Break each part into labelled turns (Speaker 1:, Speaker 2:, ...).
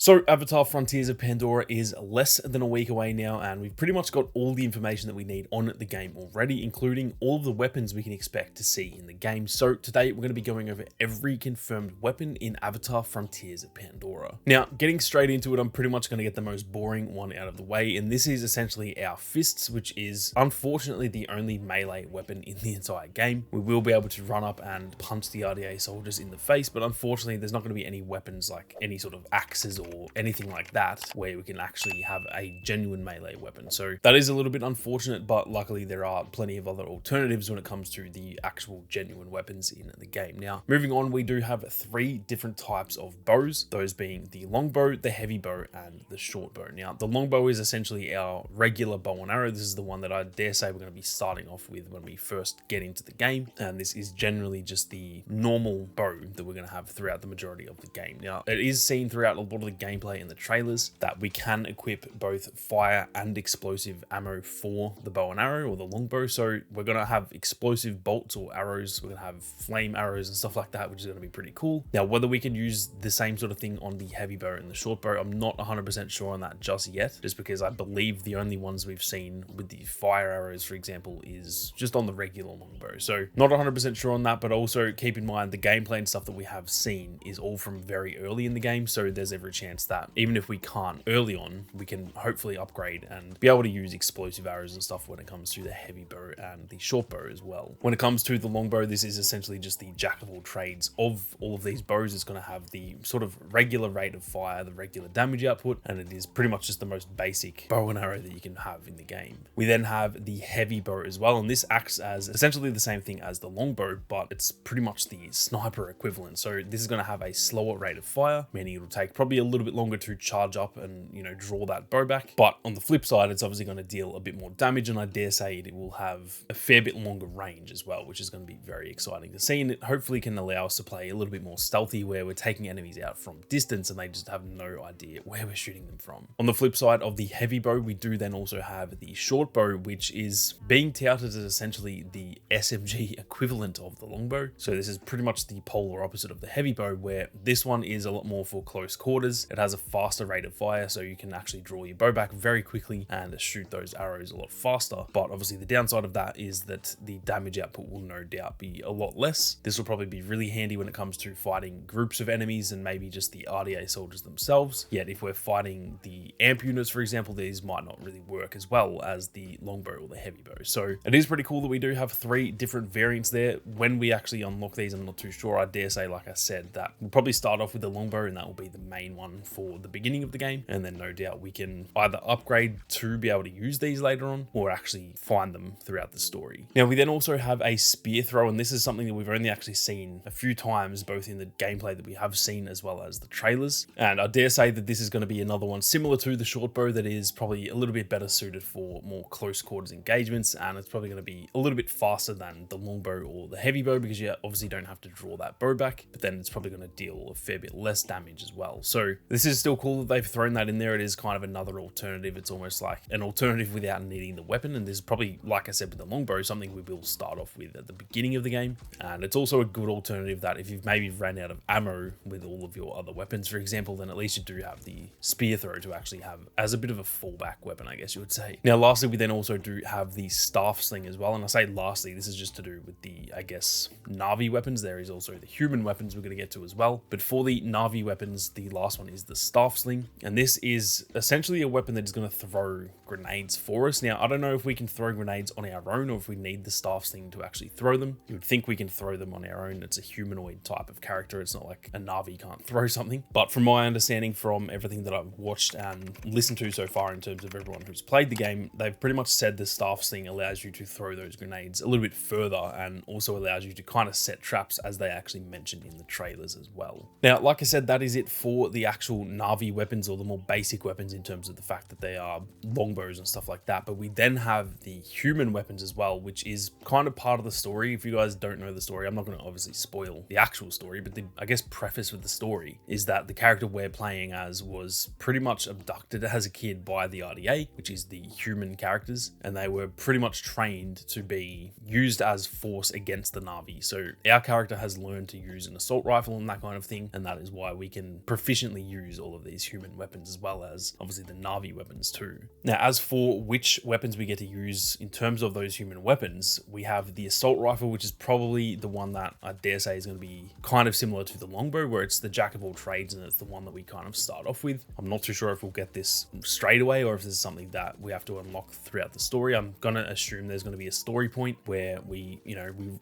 Speaker 1: So Avatar Frontiers of Pandora is less than a week away now, and we've pretty much got all the information that we need on the game already, including all of the weapons we can expect to see in the game. So today we're going to be going over every confirmed weapon in Avatar Frontiers of Pandora. Now, getting straight into it, I'm pretty much going to get the most boring one out of the way, and this is essentially our fists, which is unfortunately the only melee weapon in the entire game. We will be able to run up and punch the RDA soldiers in the face, but unfortunately there's not going to be any weapons like any sort of axes or anything like that where we can actually have a genuine melee weapon. So that is a little bit unfortunate, but luckily there are plenty of other alternatives when it comes to the actual genuine weapons in the game. Now, moving on, we do have 3 different types of bows, those being the longbow, the heavy bow, and the short bow. Now, the longbow is essentially our regular bow and arrow. This is the one that I dare say we're going to be starting off with when we first get into the game, and this is generally just the normal bow that we're going to have throughout the majority of the game. Now, it is seen throughout a lot of the gameplay in the trailers that we can equip both fire and explosive ammo for the bow and arrow or the longbow. So we're going to have explosive bolts or arrows, we're going to have flame arrows and stuff like that, which is going to be pretty cool. Now, whether we can use the same sort of thing on the heavy bow and the short bow, I'm not 100% sure on that just yet, just because I believe the only ones we've seen with the fire arrows, for example, is just on the regular longbow. So not 100% sure on that, but also keep in mind the gameplay and stuff that we have seen is all from very early in the game. So there's every chance that even if we can't early on, we can hopefully upgrade and be able to use explosive arrows and stuff when it comes to the heavy bow and the short bow as well. When it comes to the longbow, this is essentially just the jack of all trades of all of these bows. It's going to have the sort of regular rate of fire, the regular damage output, and it is pretty much just the most basic bow and arrow that you can have in the game. We then have the heavy bow as well, and this acts as essentially the same thing as the longbow, but it's pretty much the sniper equivalent. So this is going to have a slower rate of fire, meaning it'll take probably a little bit longer to charge up and, you know, draw that bow back. But on the flip side, it's obviously going to deal a bit more damage, and I dare say it will have a fair bit longer range as well, which is going to be very exciting to see. And it hopefully can allow us to play a little bit more stealthy, where we're taking enemies out from distance and they just have no idea where we're shooting them from. On the flip side of the heavy bow, we do then also have the short bow, which is being touted as essentially the SMG equivalent of the longbow. So this is pretty much the polar opposite of the heavy bow, where this one is a lot more for close quarters. It has a faster rate of fire, so you can actually draw your bow back very quickly and shoot those arrows a lot faster. But obviously the downside of that is that the damage output will no doubt be a lot less. This will probably be really handy when it comes to fighting groups of enemies and maybe just the RDA soldiers themselves. Yet if we're fighting the amp units, for example, these might not really work as well as the longbow or the heavy bow. So it is pretty cool that we do have 3 different variants there. When we actually unlock these, I'm not too sure. I dare say, like I said, that we'll probably start off with the longbow, and that will be the main one for the beginning of the game. And then no doubt we can either upgrade to be able to use these later on or actually find them throughout the story. Now, we then also have a spear throw, and this is something that we've only actually seen a few times, both in the gameplay that we have seen as well as the trailers. And I dare say that this is going to be another one similar to the short bow that is probably a little bit better suited for more close quarters engagements, and it's probably going to be a little bit faster than the longbow or the heavy bow, because you obviously don't have to draw that bow back, but then it's probably going to deal a fair bit less damage as well. So this is still cool that they've thrown that in there. It is kind of another alternative. It's almost like an alternative without needing the weapon, and this is probably, like I said with the longbow, something we will start off with at the beginning of the game. And it's also a good alternative that if you've maybe ran out of ammo with all of your other weapons, for example, then at least you do have the spear throw to actually have as a bit of a fallback weapon, I guess you would say. Now, lastly, we then also do have the staff sling as well. And I say lastly, this is just to do with the, I guess, Na'vi weapons. There is also the human weapons we're going to get to as well. But for the Na'vi weapons, the last one is the staff sling. And this is essentially a weapon that is going to throw grenades for us. Now, I don't know if we can throw grenades on our own or if we need the staff sling to actually throw them. You would think we can throw them on our own. It's a humanoid type of character. It's not like a Na'vi can't throw something. But from my understanding, from everything that I've watched and listened to so far in terms of everyone who's played the game, they've pretty much said the staff sling allows you to throw those grenades a little bit further and also allows you to kind of set traps, as they actually mentioned in the trailers as well. Now, like I said, that is it for the actual Na'vi weapons, or the more basic weapons, in terms of the fact that they are long longbows and stuff like that. But we then have the human weapons as well, which is kind of part of the story. If you guys don't know the story, I'm not going to obviously spoil the actual story, but the, I guess, preface with the story is that the character we're playing as was pretty much abducted as a kid by the RDA, which is the human characters, and they were pretty much trained to be used as force against the Na'vi. So our character has learned to use an assault rifle and that kind of thing, and that is why we can proficiently use all of these human weapons as well as obviously the Na'vi weapons too. Now, as for which weapons we get to use in terms of those human weapons, we have the assault rifle, which is probably the one that I dare say is going to be kind of similar to the longbow, where it's the jack of all trades and it's the one that we kind of start off with. I'm not too sure if we'll get this straight away or if this is something that we have to unlock throughout the story. I'm going to assume there's going to be a story point where we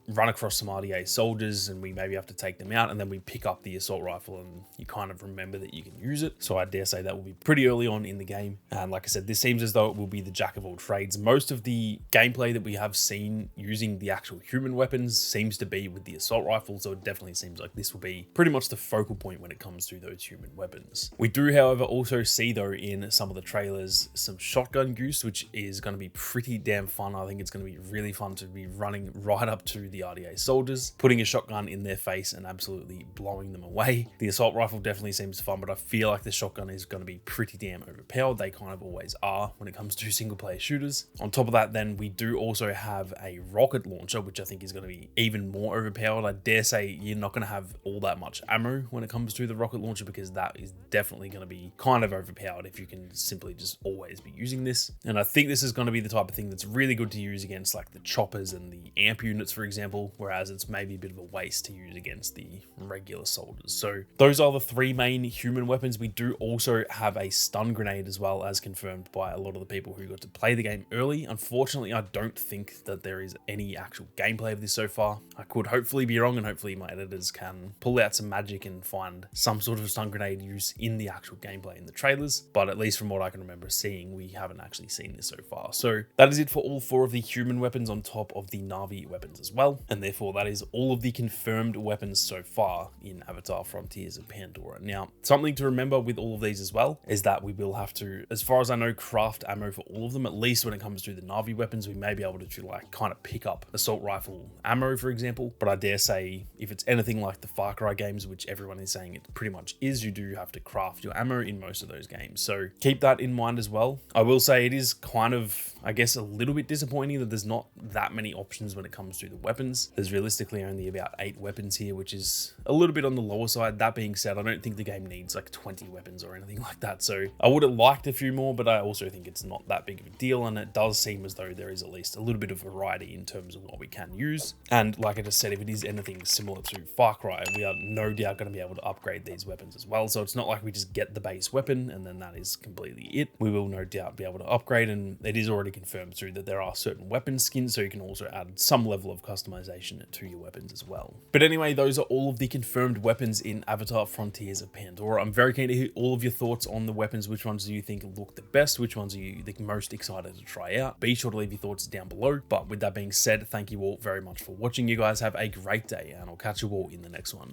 Speaker 1: run across some RDA soldiers and we maybe have to take them out, and then we pick up the assault rifle and you kind of remember that you can use it. So I dare say that will be pretty early on in the game. And like I said, this seems as though it will be the jack of all trades. Most of the gameplay that we have seen using the actual human weapons seems to be with the assault rifle, so it definitely seems like this will be pretty much the focal point when it comes to those human weapons. We do, however, also see though in some of the trailers some shotgun use, which is going to be pretty damn fun. I think it's going to be really fun to be running right up to the RDA soldiers, putting a shotgun in their face and absolutely blowing them away. The assault rifle definitely seems fun, but I feel like the shotgun is going to be pretty damn overpowered. They kind of always are when it comes to single player shooters. On top of that, then we do also have a rocket launcher, which I think is going to be even more overpowered. I dare say you're not going to have all that much ammo when it comes to the rocket launcher, because that is definitely going to be kind of overpowered if you can simply just always be using this. And I think this is going to be the type of thing that's really good to use against like the choppers and the amp units, for example, whereas it's maybe a bit of a waste to use against the regular soldiers. So those are the three main human weapons. We do also have a stun grenade as well, as confirmed by a lot of the people who got to play the game early. Unfortunately, I don't think that there is any actual gameplay of this so far. I could hopefully be wrong, and hopefully my editors can pull out some magic and find some sort of stun grenade use in the actual gameplay in the trailers, but at least from what I can remember seeing, we haven't actually seen this so far. So that is it for all four of the human weapons on top of the Na'vi weapons as well, and therefore that is all of the confirmed weapons so far in Avatar: Frontiers of Pandora. Now, something to remember with all of these as well is that we will have to, as far as I know, craft ammo for all of them. At least when it comes to the Na'vi weapons, we may be able to like kind of pick up assault rifle ammo, for example, but I dare say if it's anything like the Far Cry games, which everyone is saying it pretty much is, you do have to craft your ammo in most of those games. So keep that in mind as well. I will say it is kind of, I guess, a little bit disappointing that there's not that many options when it comes to the weapons. There's realistically only about 8 weapons here, which is a little bit on the lower side. That being said, I don't think the game needs like 20 weapons or anything like that. So I would have liked a few more, but I also think it's not that big of a deal. And it does seem as though there is at least a little bit of variety in terms of what we can use. And like I just said, if it is anything similar to Far Cry, we are no doubt going to be able to upgrade these weapons as well. So it's not like we just get the base weapon and then that is completely it. We will no doubt be able to upgrade, and it is already confirmed too that there are certain weapon skins, so you can also add some level of customization to your weapons as well. But anyway, those are all of the confirmed weapons in Avatar: Frontiers of Pandora. I'm very keen to hear all of your thoughts on the weapons. Which ones do you think look the best? Which ones are you the most excited to try out? Be sure to leave your thoughts down below. But with that being said, thank you all very much for watching. You guys have a great day, and I'll catch you all in the next one.